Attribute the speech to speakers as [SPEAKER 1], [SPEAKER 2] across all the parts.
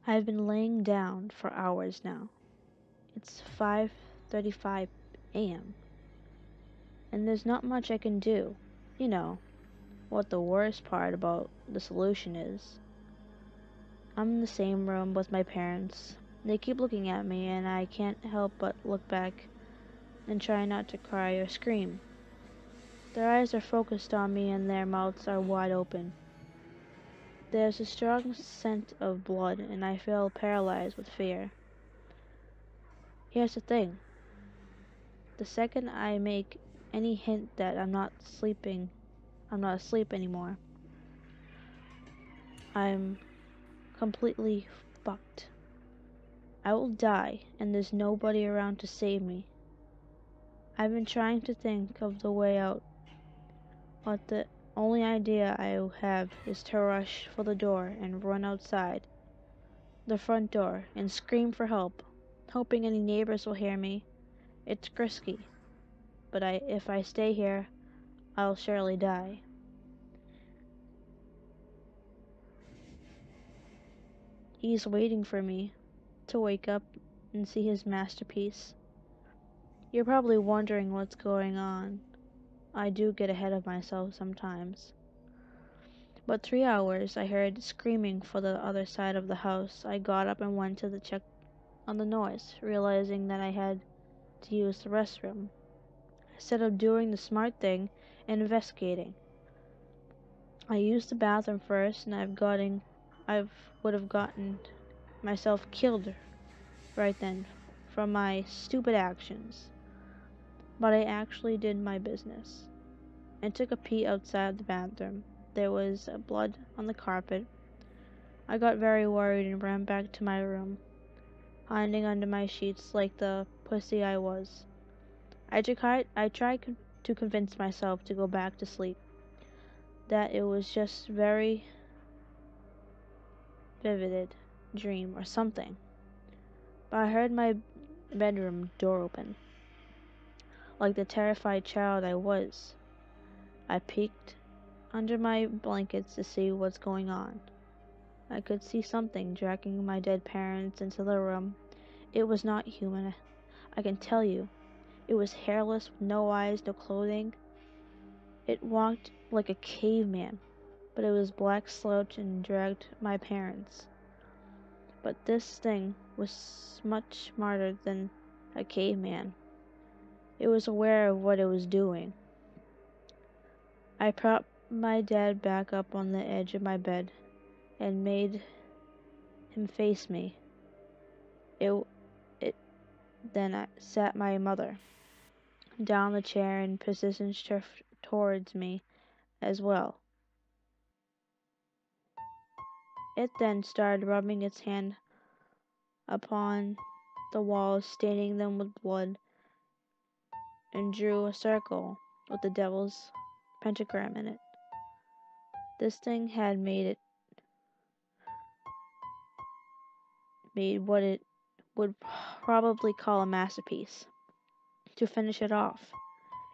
[SPEAKER 1] I've been laying down for hours now. It's 5:35 a.m. and there's not much I can do. You know what the worst part about the solution is. I'm in the same room with my parents. They keep looking at me and I can't help but look back and try not to cry or scream. Their eyes are focused on me and their mouths are wide open. There's a strong scent of blood and I feel paralyzed with fear. Here's the thing. The second I make any hint that I'm not asleep anymore, I'm completely fucked. I will die and there's nobody around to save me. I've been trying to think of the way out, but the only idea I have is to rush for the door and run outside the front door and scream for help, hoping any neighbors will hear me. It's risky, but if I stay here, I'll surely die. He's waiting for me to wake up and see his masterpiece. You're probably wondering what's going on. I do get ahead of myself sometimes. But 3 hours I heard screaming for the other side of the house. I got up and went to check on the noise, realizing that I had to use the restroom. Instead of doing the smart thing and investigating, I used the bathroom first and I would have gotten myself killed right then from my stupid actions. But I actually did my business and took a pee outside the bathroom. There was blood on the carpet. I got very worried and ran back to my room, hiding under my sheets like the pussy I was. I tried to convince myself to go back to sleep, that it was just very vivid dream or something. But I heard my bedroom door open. Like the terrified child I was, I peeked under my blankets to see what's going on. I could see something dragging my dead parents into the room. It was not human, I can tell you. It was hairless, with no eyes, no clothing. It walked like a caveman, but it was black slouch and dragged my parents. But this thing was much smarter than a caveman. It was aware of what it was doing. I propped my dad back up on the edge of my bed and made him face me. It, it then I sat my mother down the chair and positioned her towards me as well. It then started rubbing its hand upon the walls, staining them with blood, and drew a circle with the devil's pentagram in it. This thing had made what it would probably call a masterpiece. To finish it off,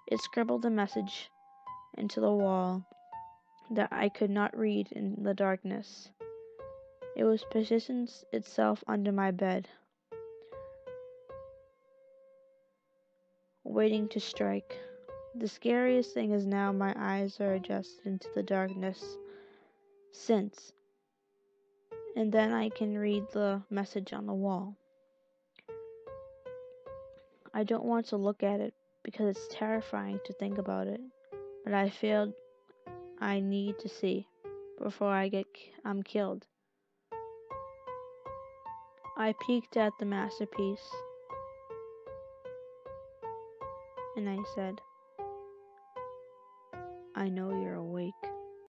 [SPEAKER 1] it scribbled a message into the wall that I could not read in the darkness. It was positioned itself under my bed, waiting to strike. The scariest thing is now my eyes are adjusted into the darkness since, and then I can read the message on the wall. I don't want to look at it because it's terrifying to think about it, but I feel I need to see before I'm killed. I peeked at the masterpiece and I said, I know you're awake.